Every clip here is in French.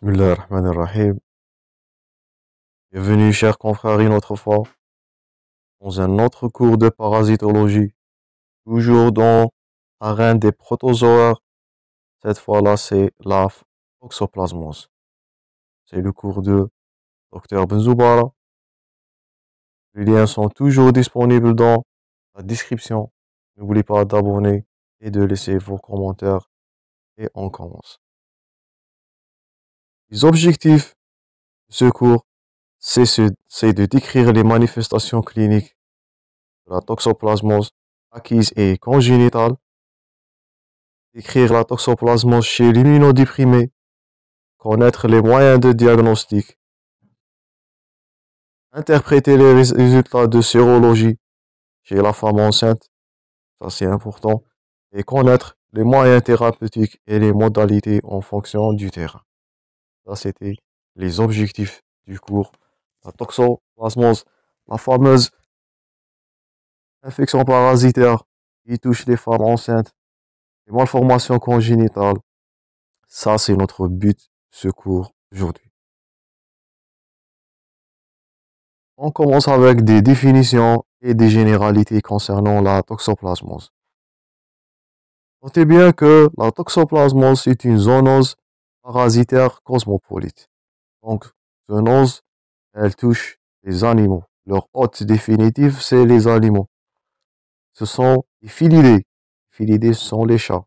Bismillahirrahmanirrahim. Bienvenue, chers confrères, une autre fois dans un autre cours de parasitologie, toujours dans l'arène des protozoaires. Cette fois-là, c'est la toxoplasmose. C'est le cours de Dr Benzoubara. Les liens sont toujours disponibles dans la description. N'oubliez pas d'abonner et de laisser vos commentaires. Et on commence. Les objectifs de ce cours, c'est de décrire les manifestations cliniques de la toxoplasmose acquise et congénitale, décrire la toxoplasmose chez l'immunodéprimé, connaître les moyens de diagnostic, interpréter les résultats de sérologie chez la femme enceinte, ça c'est important, et connaître les moyens thérapeutiques et les modalités en fonction du terrain. Ça c'était les objectifs du cours. La toxoplasmose, la fameuse infection parasitaire qui touche les femmes enceintes, les malformations congénitales. Ça, c'est notre but, ce cours aujourd'hui. On commence avec des définitions et des généralités concernant la toxoplasmose. Notez bien que la toxoplasmose est une zoonose parasitaire cosmopolite. Donc, zoonose, elle touche les animaux. Leur hôte définitif, c'est les animaux. Ce sont les félidés. Les félidés, ce sont les chats.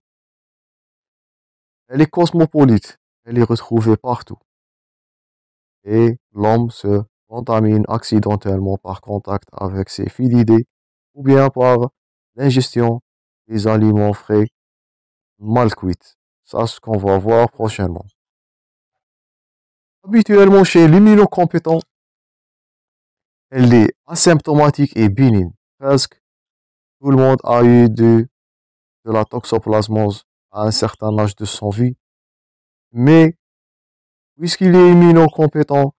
Elle est cosmopolite. Elle est retrouvée partout. Et l'homme se contamine accidentellement par contact avec ses félidés ou bien par l'ingestion des aliments frais mal cuits. Ça, c'est ce qu'on va voir prochainement. Habituellement, chez l'immunocompétent, elle est asymptomatique et bénigne. Presque tout le monde a eu de la toxoplasmose à un certain âge de son vie. Mais, puisqu'il est immunocompétent,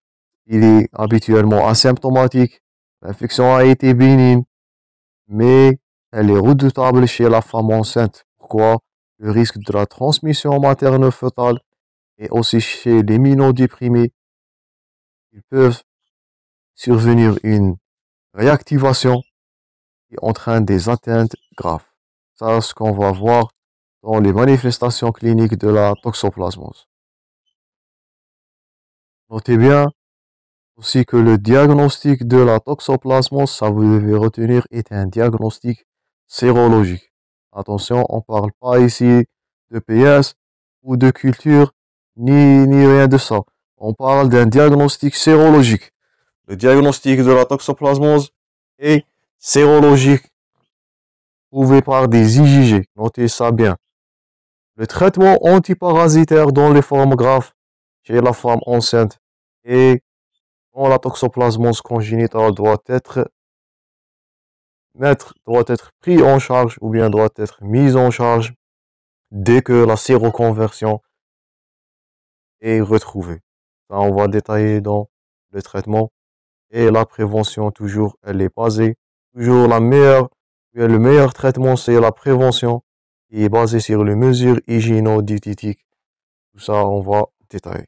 il est habituellement asymptomatique. L'infection a été bénigne, mais elle est redoutable chez la femme enceinte. Pourquoi? Le risque de la transmission materne-fœtale et aussi chez les immunodéprimés, ils peuvent survenir une réactivation qui entraîne des atteintes graves. Ça, c'est ce qu'on va voir dans les manifestations cliniques de la toxoplasmose. Notez bien aussi que le diagnostic de la toxoplasmose, ça vous devez retenir, est un diagnostic sérologique. Attention, on ne parle pas ici de PS ou de culture, ni rien de ça. On parle d'un diagnostic sérologique. Le diagnostic de la toxoplasmose est sérologique, prouvé par des IgG. Notez ça bien. Le traitement antiparasitaire dans les formes graves chez la femme enceinte et dans la toxoplasmose congénitale doit être pris en charge ou bien doit être mis en charge dès que la séroconversion est retrouvée. Ça, on va détailler dans le traitement et la prévention toujours, elle est basée. Toujours le meilleur traitement, c'est la prévention qui est basée sur les mesures hygiéno-diététiques. Tout ça, on va détailler.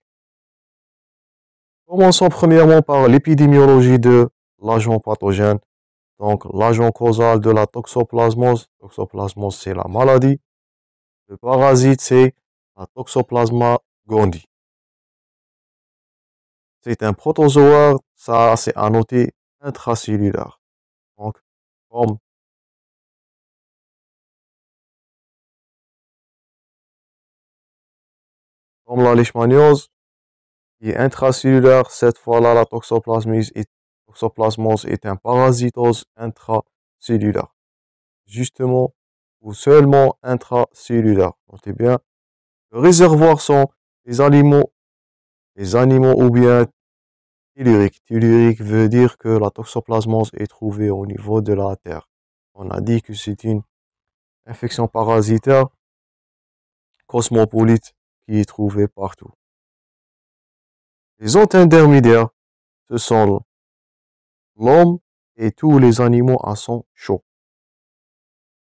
Commençons premièrement par l'épidémiologie de l'agent pathogène. Donc, l'agent causal de la toxoplasmose. Toxoplasmose, c'est la maladie. Le parasite, c'est la Toxoplasma gondii. C'est un protozoaire, ça, c'est à noter intracellulaire. Donc, comme la leishmaniose, qui est intracellulaire, cette fois-là, la toxoplasmose est un parasitose intracellulaire. Justement, ou seulement intracellulaire. Notez bien, le réservoir sont les animaux ou bien telluriques. Tellurique veut dire que la toxoplasmose est trouvée au niveau de la terre. On a dit que c'est une infection parasitaire cosmopolite qui est trouvée partout. Les hôtes intermédiaires, ce sont l'homme et tous les animaux à sang chaud.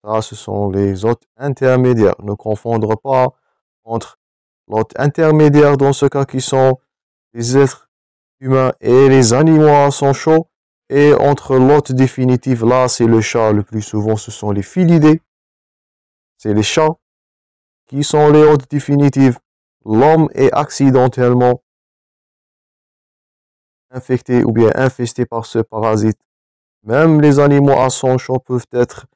Ça, ce sont les hôtes intermédiaires. Ne confondre pas entre l'hôte intermédiaire dans ce cas qui sont les êtres humains et les animaux à sang chaud. Et entre l'hôte définitif, là, c'est le chat. Le plus souvent, ce sont les félidés. C'est les chats qui sont les hôtes définitifs. L'homme est accidentellement infecté ou bien infesté par ce parasite. Même les animaux à sang chaud peuvent être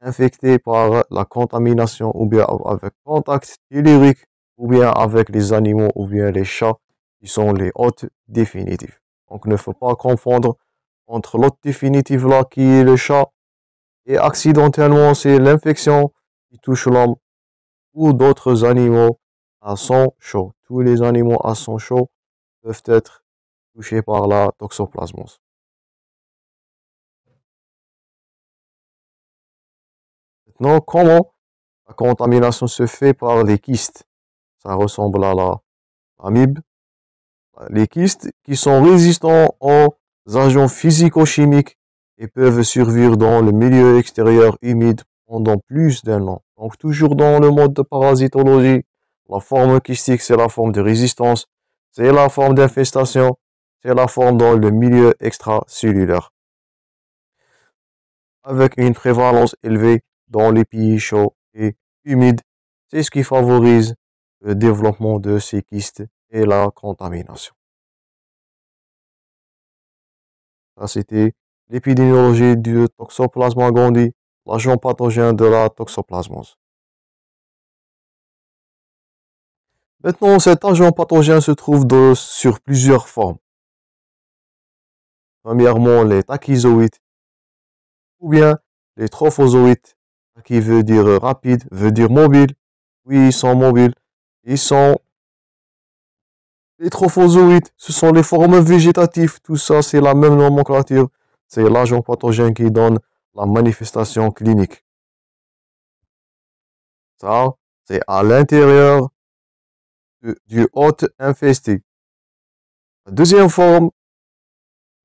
infectés par la contamination ou bien avec contact tellurique ou bien avec les animaux ou bien les chats qui sont les hôtes définitifs. Donc, il ne faut pas confondre entre l'hôte définitif là qui est le chat et accidentellement c'est l'infection qui touche l'homme ou d'autres animaux à sang chaud. Tous les animaux à sang chaud peuvent être touchés par la toxoplasmose. Maintenant, comment la contamination se fait par les kystes? Ça ressemble à la amibe. Les kystes qui sont résistants aux agents physico-chimiques et peuvent survivre dans le milieu extérieur humide pendant plus d'un an. Donc toujours dans le mode de parasitologie, la forme kystique, c'est la forme de résistance, c'est la forme d'infestation, c'est la forme dans le milieu extracellulaire, avec une prévalence élevée dans les pays chauds et humides. C'est ce qui favorise le développement de ces kystes et la contamination. Ça, c'était l'épidémiologie du Toxoplasma gondii, l'agent pathogène de la toxoplasmose. Maintenant, cet agent pathogène se trouve sur plusieurs formes. Premièrement, les tachyzoïdes ou bien les trophozoïdes, qui veut dire rapide, veut dire mobile. Oui, ils sont mobiles. Les trophozoïdes, ce sont les formes végétatives. Tout ça, c'est la même nomenclature. C'est l'agent pathogène qui donne la manifestation clinique. Ça, c'est à l'intérieur du hôte infesté. La deuxième forme,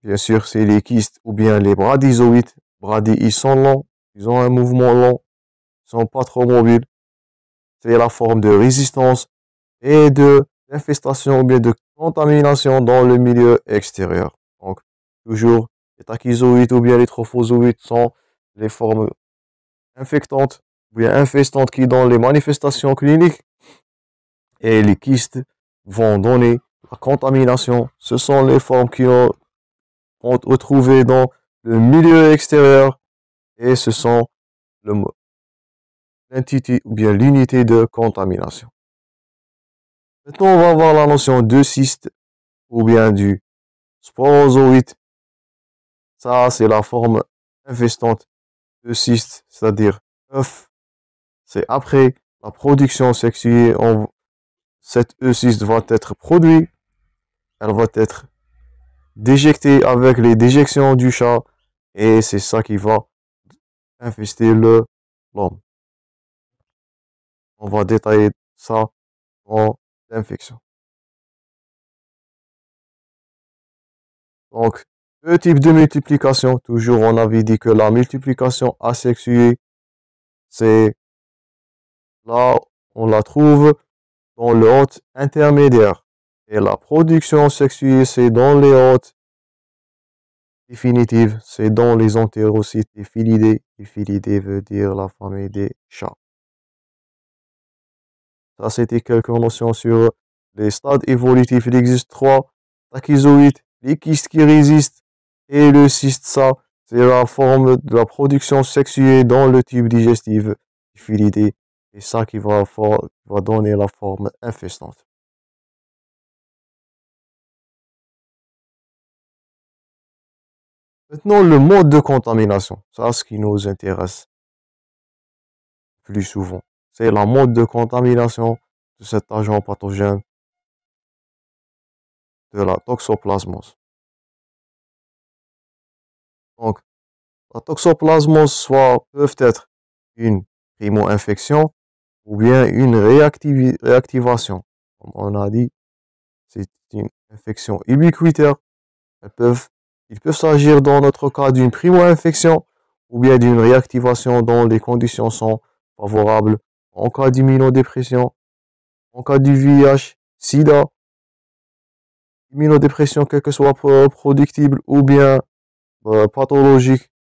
bien sûr, c'est les kystes ou bien les bradyzoïdes. Brady, ils sont longs, ils ont un mouvement lent, ils sont pas trop mobiles. C'est la forme de résistance et de d'infestation ou bien de contamination dans le milieu extérieur. Donc, toujours, les tachyzoïdes ou bien les trophozoïdes sont les formes infectantes ou bien infestantes qui donnent les manifestations cliniques. Et les kystes vont donner la contamination. Ce sont les formes qui vont retrouver dans le milieu extérieur et ce sont l'entité ou bien l'unité de contamination. Maintenant, on va voir la notion de cyste ou bien du sporozoïde. Ça, c'est la forme infestante de cyste, c'est-à-dire œuf. C'est après la production sexuée, cette œuf-cyste va être produite, elle va être déjectée avec les déjections du chat et c'est ça qui va infester l'homme. On va détailler ça en infection. Donc, deux types de multiplication. Toujours, on avait dit que la multiplication asexuée, c'est là, on la trouve dans le hôte intermédiaire. Et la production sexuée, c'est dans les hôtes définitives, c'est dans les entérocytes et félidés. Et félidés veut dire la famille des chats. Ça, c'était quelques notions sur les stades évolutifs. Il existe trois tachyzoïdes, les kystes qui résistent et le cyste. Ça, c'est la forme de la production sexuée dans le tube digestif félidé. Et ça qui va donner la forme infestante. Maintenant, le mode de contamination. Ça, ce qui nous intéresse plus souvent. C'est la mode de contamination de cet agent pathogène de la toxoplasmose. Donc, la toxoplasmose soit peuvent être une primo-infection ou bien une réactivation. Comme on a dit, c'est une infection ubiquitaire. Il peut s'agir dans notre cas d'une primo-infection ou bien d'une réactivation dont les conditions sont favorables en cas d'immunodépression en cas du VIH, SIDA, immunodépression, quelle que soit productible ou bien pathologique,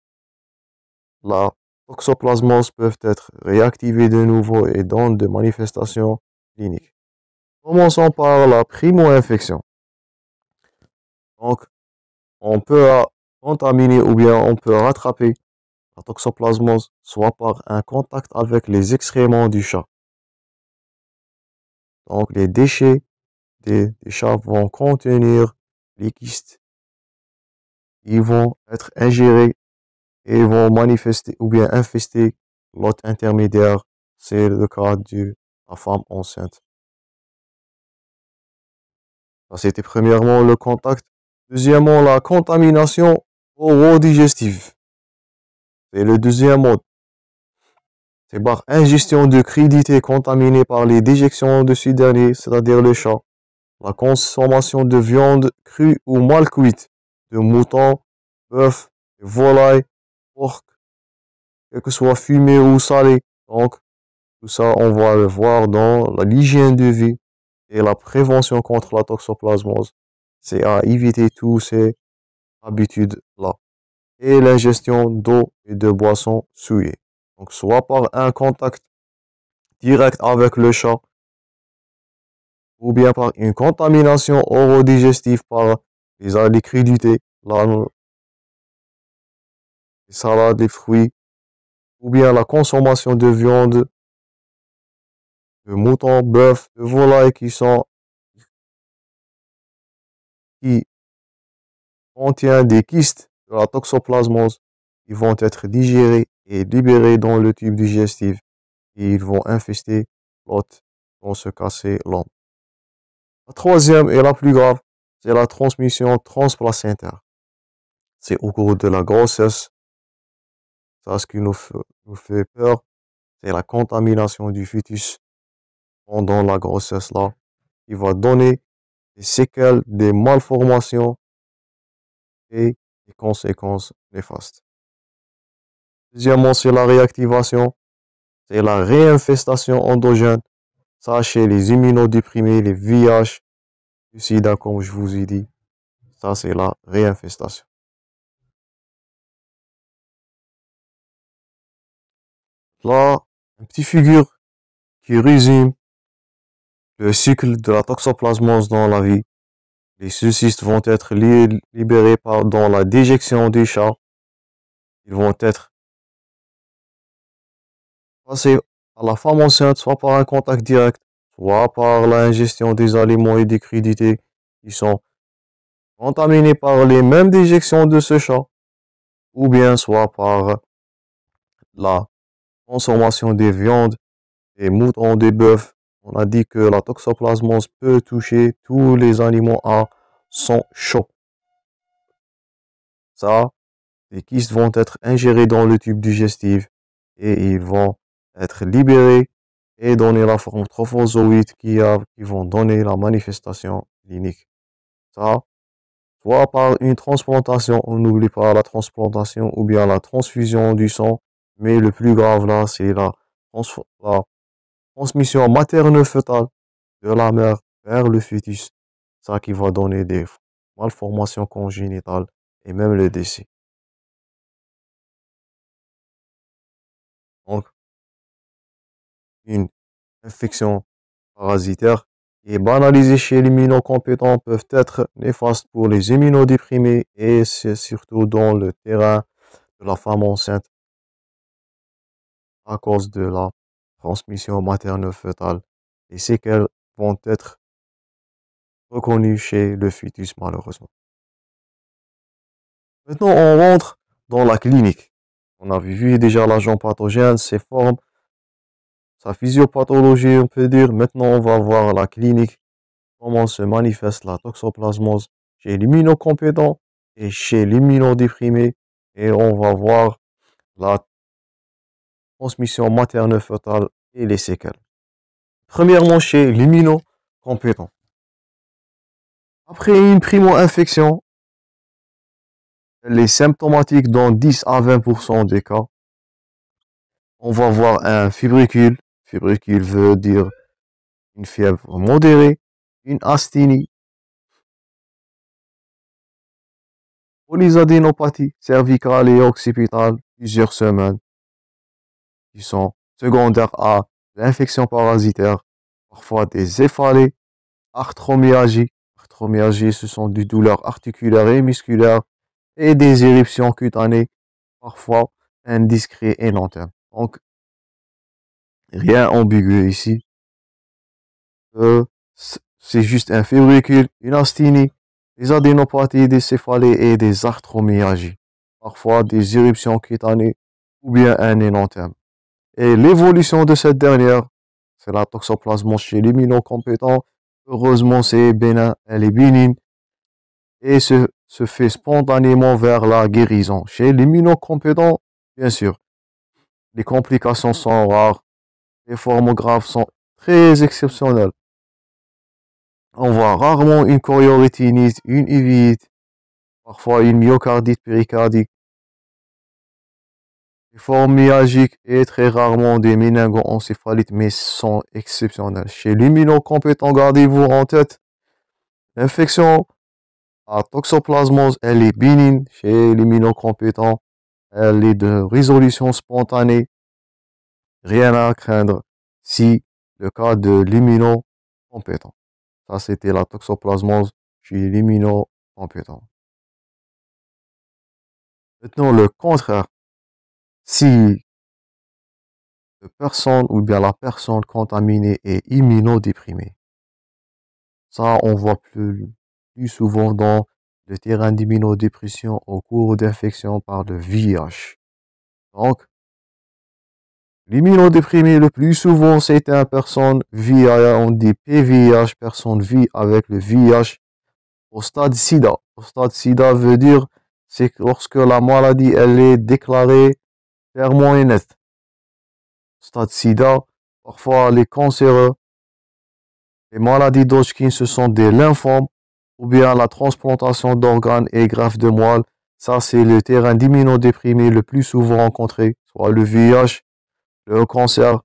la toxoplasmose peuvent être réactivées de nouveau et donnent des manifestations cliniques. Commençons par la primo-infection. Donc, on peut contaminer ou bien on peut rattraper la toxoplasmose soit par un contact avec les excréments du chat. Donc, les déchets des chats vont contenir les kystes. Ils vont être ingérés et vont manifester ou bien infester l'hôte intermédiaire. C'est le cas de la femme enceinte. Ça, c'était premièrement le contact. Deuxièmement, la contamination orodigestive. C'est le deuxième mode. C'est par ingestion de crudités contaminées par les déjections de ce dernier, c'est-à-dire le chat. La consommation de viande crue ou mal cuite, de mouton, bœuf, volaille, porc, quel que soit fumé ou salé. Donc, tout ça, on va le voir dans l'hygiène de vie et la prévention contre la toxoplasmose. C'est à éviter toutes ces habitudes-là. Et l'ingestion d'eau et de boissons souillées. Donc, soit par un contact direct avec le chat, ou bien par une contamination orodigestive par les crudités, les salades, les fruits, ou bien la consommation de viande, de mouton, bœuf, de volaille qui contient des kystes de la toxoplasmose. Ils vont être digérés et libérés dans le tube digestif et ils vont infester l'hôte, vont se casser l'âme. La troisième et la plus grave, c'est la transmission transplacentaire. C'est au cours de la grossesse. Ça, ce qui nous fait peur, c'est la contamination du fœtus pendant la grossesse là. Il va donner des séquelles, des malformations et des conséquences néfastes. Deuxièmement, c'est la réactivation, c'est la réinfestation endogène. Ça, chez les immunodéprimés, les VIH, le sida, comme je vous ai dit. Ça, c'est la réinfestation. Là, une petite figure qui résume le cycle de la toxoplasmose dans la vie. Les cystes vont être libérés dans la déjection des chats. Ils vont être passés à la femme enceinte, soit par un contact direct, soit par l'ingestion des aliments et des crudités qui sont contaminés par les mêmes déjections de ce chat, ou bien soit par la consommation des viandes, des moutons, des bœufs. On a dit que la toxoplasmose peut toucher tous les animaux à son chaud. Ça, les kystes vont être ingérés dans le tube digestif et ils vont être libérés et donner la forme trophozoïde qui vont donner la manifestation clinique. Ça, soit par une transplantation, on n'oublie pas la transplantation ou bien la transfusion du sang, mais le plus grave là, c'est la transmission materne-fœtale de la mère vers le fœtus. Ça qui va donner des malformations congénitales et même le décès. Donc, une infection parasitaire et banalisée chez les immunocompétents peuvent être néfastes pour les immunodéprimés et c'est surtout dans le terrain de la femme enceinte à cause de la transmission materne-fœtale. Les séquelles vont être reconnues chez le fœtus malheureusement. Maintenant, on rentre dans la clinique. On a vu déjà l'agent pathogène, ses formes, sa physiopathologie, on peut dire. Maintenant, on va voir la clinique, comment se manifeste la toxoplasmose chez l'immunocompétent et chez l'immunodéprimé. Et on va voir la transmission materne-fœtale et les séquelles. Premièrement, chez l'immunocompétent. Après une primo-infection, elle est symptomatique dans 10 à 20% des cas. On va voir un fibricule. Fibricule veut dire une fièvre modérée, une asthénie, polysadénopathie cervicale et occipitale, plusieurs semaines, qui sont secondaires à l'infection parasitaire, parfois des céphalées, arthromyalgie. Arthromyalgie, ce sont des douleurs articulaires et musculaires et des éruptions cutanées, parfois indiscrets et long terme. Donc, rien ambigu ici. C'est juste un fébricule, une asthénie, des adénopathies, des céphalées et des arthromyalgies. Parfois des éruptions cutanées ou bien un énontème. Et l'évolution de cette dernière, c'est la toxoplasmose chez l'immunocompétent. Heureusement, c'est bénin, elle est bénigne et se fait spontanément vers la guérison. Chez l'immunocompétent, bien sûr, les complications sont rares, les formes graves sont très exceptionnelles. On voit rarement une choriorétinite, une uvite, parfois une myocardite péricardique, des formes myalgiques et très rarement des méningoencéphalites, mais sont exceptionnelles. Chez l'immunocompétent, gardez-vous en tête, l'infection à toxoplasmose, elle est bénigne. Chez l'immunocompétent, elle est de résolution spontanée. Rien à craindre si le cas de l'immunocompétent. Ça, c'était la toxoplasmose chez l'immunocompétent. Maintenant, le contraire. Si la personne ou bien la personne contaminée est immunodéprimée. Ça, on voit plus souvent dans le terrain d'immunodépression au cours d'infection par le VIH. Donc, l'immunodéprimé le plus souvent, c'est une personne VIH, on dit PVIH, personne vit avec le VIH au stade SIDA. Au stade SIDA veut dire, c'est lorsque la maladie, elle est déclarée clairement et nette. Stade SIDA, parfois les cancéreux, les maladies d'Hodgkin, ce sont des lymphomes, ou bien la transplantation d'organes et greffe de moelle. Ça, c'est le terrain d'immunodéprimé le plus souvent rencontré, soit le VIH, le cancer,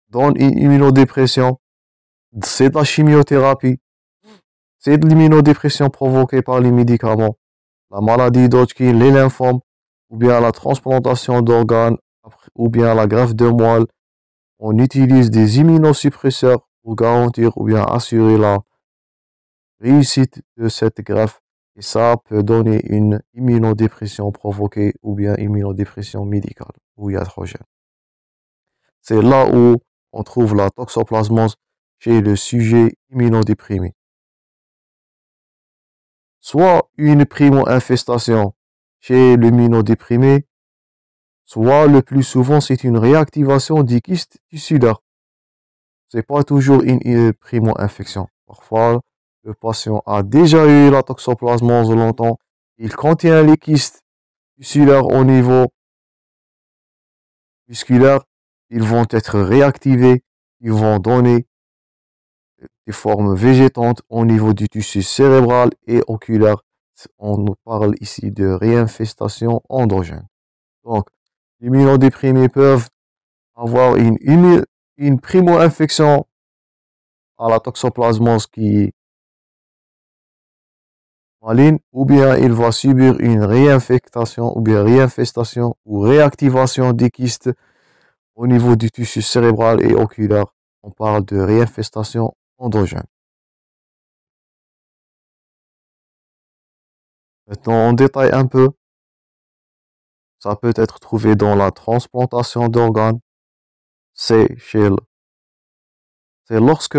dans une immunodépression, c'est de la chimiothérapie, c'est de l'immunodépression provoquée par les médicaments, la maladie d'Hodgkin, les lymphomes, ou bien la transplantation d'organes, ou bien la greffe de moelle. On utilise des immunosuppresseurs pour garantir ou bien assurer la réussite de cette greffe. Et ça peut donner une immunodépression provoquée ou bien immunodépression médicale ou iatrogène. C'est là où on trouve la toxoplasmose chez le sujet immunodéprimé. Soit une primo-infestation chez l'immunodéprimé, soit le plus souvent c'est une réactivation du kyste tissulaire. C'est pas toujours une primo-infection. Parfois, le patient a déjà eu la toxoplasmose longtemps. Il contient les kystes tissulaires au niveau musculaire. Ils vont être réactivés. Ils vont donner des formes végétantes au niveau du tissu cérébral et oculaire. On nous parle ici de réinfestation endogène. Donc, les immunodéprimés peuvent avoir une primo-infection à la toxoplasmose qui est maligne, ou bien il va subir une réinfectation, ou bien réinfestation ou réactivation des kystes au niveau du tissu cérébral et oculaire. On parle de réinfestation endogène. Maintenant, on détaille un peu. Ça peut être trouvé dans la transplantation d'organes. C'est lorsque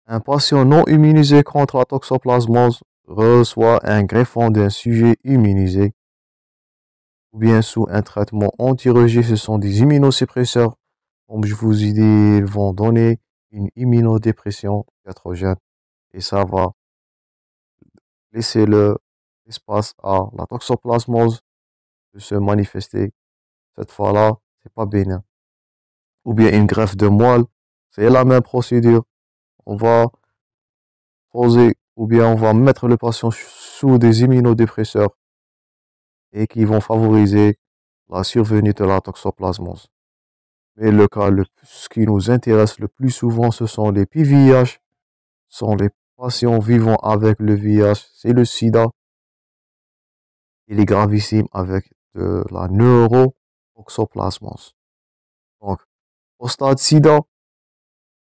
un patient non immunisé contre la toxoplasmose reçoit un greffon d'un sujet immunisé, ou bien sous un traitement anti-rejet, ce sont des immunosuppresseurs. Comme je vous ai dit, ils vont donner une immunodépression iatrogène et ça va laisser l'espace à la toxoplasmose de se manifester. Cette fois-là, c'est pas bénin. Ou bien une greffe de moelle, c'est la même procédure. On va poser ou bien on va mettre le patient sous des immunodépresseurs et qui vont favoriser la survenue de la toxoplasmose. Mais ce qui nous intéresse le plus souvent, ce sont les PVIH, sont les patients vivant avec le VIH, c'est le sida. Il est gravissime avec de la neurotoxoplasmose. Donc, au stade sida,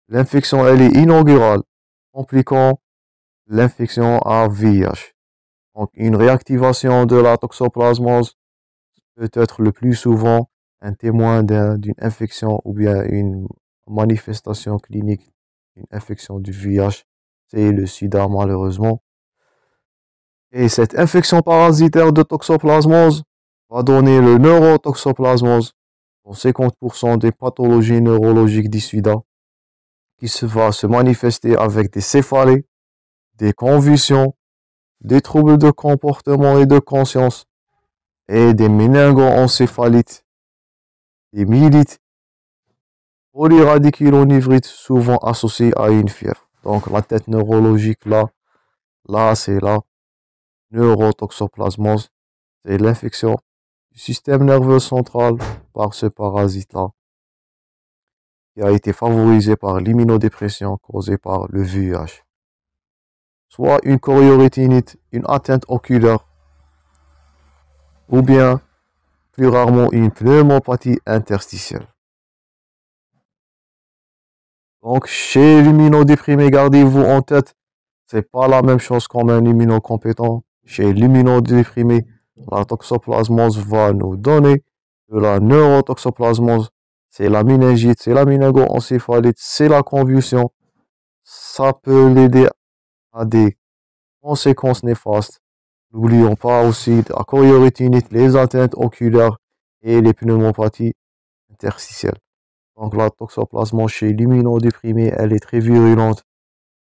l'infection, elle est inaugurale, compliquant l'infection à VIH. Donc, une réactivation de la toxoplasmose peut être le plus souvent un témoin d'une infection ou bien une manifestation clinique d'une infection du VIH. C'est le sida, malheureusement. Et cette infection parasitaire de toxoplasmose va donner le neurotoxoplasmose dans 50% des pathologies neurologiques du sida, qui va se manifester avec des céphalées, des convulsions, des troubles de comportement et de conscience, et des méningoencéphalites, des myélites, polyradiculonivrites, souvent associés à une fièvre. Donc la tête neurologique là c'est la neurotoxoplasmose, c'est l'infection du système nerveux central par ce parasite-là, qui a été favorisé par l'immunodépression causée par le VIH. Soit une choriorétinite, une atteinte oculaire, ou bien plus rarement une pneumopathie interstitielle. Donc, chez l'immunodéprimé, gardez-vous en tête, c'est pas la même chose qu'en un immunocompétent. Chez l'immunodéprimé, la toxoplasmose va nous donner de la neurotoxoplasmose. C'est la méningite, c'est la méningoencéphalite, c'est la convulsion. Ça peut l'aider à des conséquences néfastes. N'oublions pas aussi la choriorétinite, les atteintes oculaires et les pneumopathies interstitielles. Donc la toxoplasmose chez l'immunodéprimé, elle est très virulente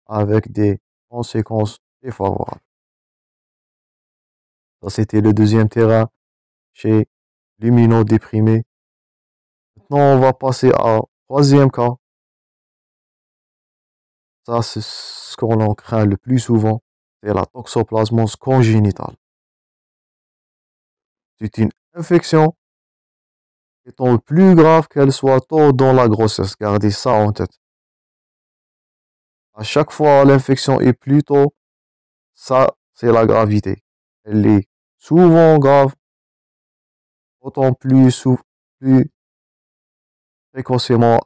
avec des conséquences défavorables. Ça, c'était le deuxième terrain chez l'immunodéprimé. Maintenant, on va passer au troisième cas. Ça, c'est ce qu'on en craint le plus souvent, c'est la toxoplasmose congénitale. C'est une infection étant plus grave qu'elle soit tôt dans la grossesse. Gardez ça en tête. À chaque fois, l'infection est plus tôt, ça, c'est la gravité. Elle est souvent grave, autant plus précocement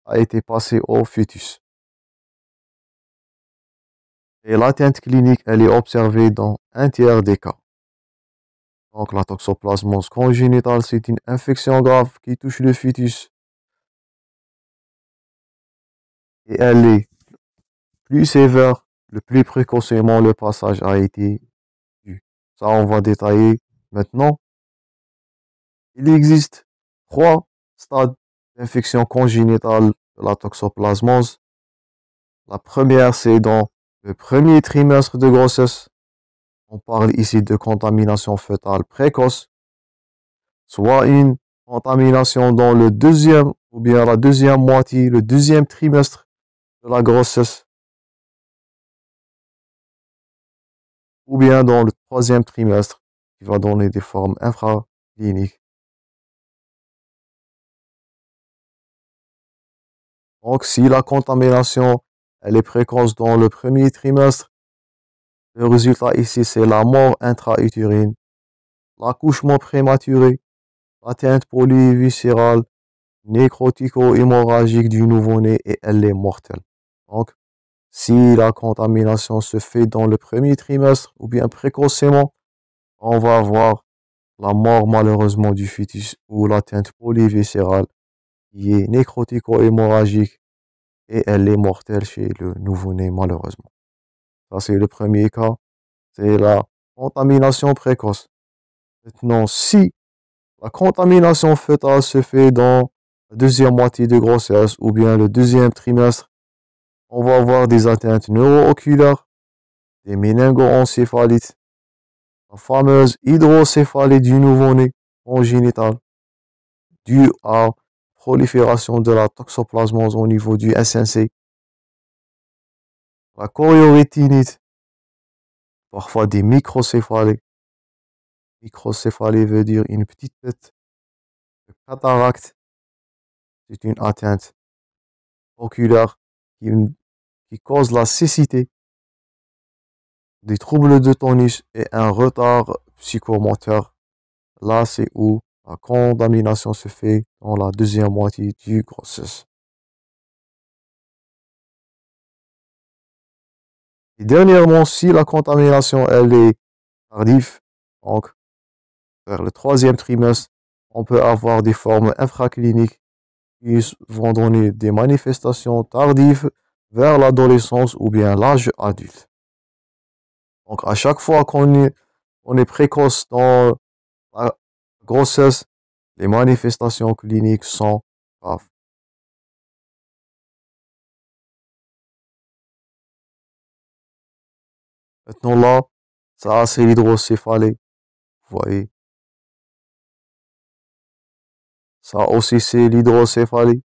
a été passée au fœtus. Et l'atteinte clinique, elle est observée dans un tiers des cas. Donc la toxoplasmose congénitale, c'est une infection grave qui touche le fœtus. Et elle est plus sévère, le plus précocement le passage a été dû. Ça, on va détailler maintenant. Il existe 3 stades d'infection congénitale de la toxoplasmose. La première, c'est dans le premier trimestre de grossesse. On parle ici de contamination fœtale précoce, soit une contamination dans le deuxième ou bien la deuxième moitié, le deuxième trimestre de la grossesse, ou bien dans le troisième trimestre, qui va donner des formes infracliniques. Donc, si la contamination elle est précoce dans le premier trimestre, le résultat ici, c'est la mort intra-utérine, l'accouchement prématuré, l'atteinte polyviscérale, nécrotico-hémorragique du nouveau-né et elle est mortelle. Donc, si la contamination se fait dans le premier trimestre ou bien précocement, on va avoir la mort malheureusement du fœtus ou l'atteinte polyviscérale qui est nécrotico-hémorragique et elle est mortelle chez le nouveau-né malheureusement. Ça, c'est le premier cas, c'est la contamination précoce. Maintenant, si la contamination fœtale se fait dans la deuxième moitié de grossesse ou bien le deuxième trimestre, on va avoir des atteintes neuro-oculaires, des méningoencéphalites, la fameuse hydrocéphalie du nouveau-né congénitale due à prolifération de la toxoplasmose au niveau du SNC, la choriorétinite, parfois des microcéphalies. Microcéphalie veut dire une petite tête, de cataracte, c'est une atteinte oculaire qui, qui cause la cécité, des troubles de tonus et un retard psychomoteur. Là, c'est où la contamination se fait dans la deuxième moitié du grossesse. Et dernièrement, si la contamination elle est tardive, donc vers le troisième trimestre, on peut avoir des formes infracliniques qui vont donner des manifestations tardives vers l'adolescence ou bien l'âge adulte. Donc à chaque fois on est précoce dans la grossesse, les manifestations cliniques sont graves. Maintenant là, ça c'est l'hydrocéphalie, vous voyez. Ça aussi c'est l'hydrocéphalie.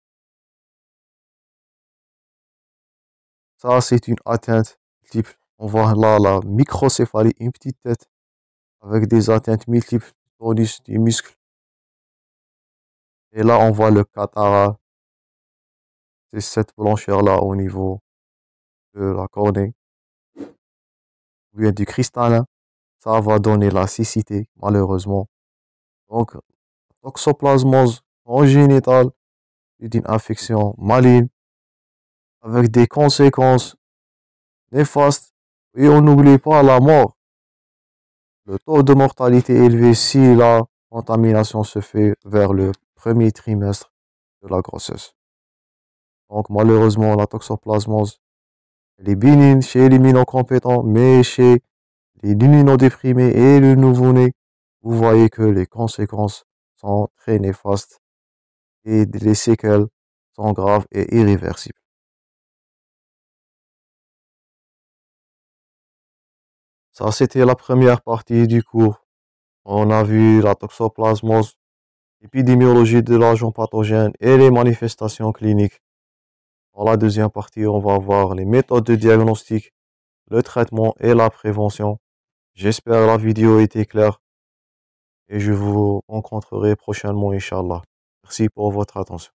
Ça c'est une atteinte multiple. On voit là la microcéphalie, une petite tête avec des atteintes multiples tonus des muscles. Et là on voit le cataracte, c'est cette blancheur là au niveau de la cornée, ou bien du cristallin. Ça va donner la cécité, malheureusement. Donc, toxoplasmose congénitale est une infection maligne avec des conséquences néfastes. Et on n'oublie pas la mort. Le taux de mortalité est élevé si la contamination se fait vers le premier trimestre de la grossesse. Donc, malheureusement, la toxoplasmose, elle est bénigne chez les immunocompétents, mais chez les immunodéprimés et le nouveau-né, vous voyez que les conséquences sont très néfastes et les séquelles sont graves et irréversibles. Ça, c'était la première partie du cours. On a vu la toxoplasmose, l'épidémiologie de l'agent pathogène et les manifestations cliniques. Dans la deuxième partie, on va voir les méthodes de diagnostic, le traitement et la prévention. J'espère que la vidéo était claire et je vous rencontrerai prochainement, Inch'Allah. Merci pour votre attention.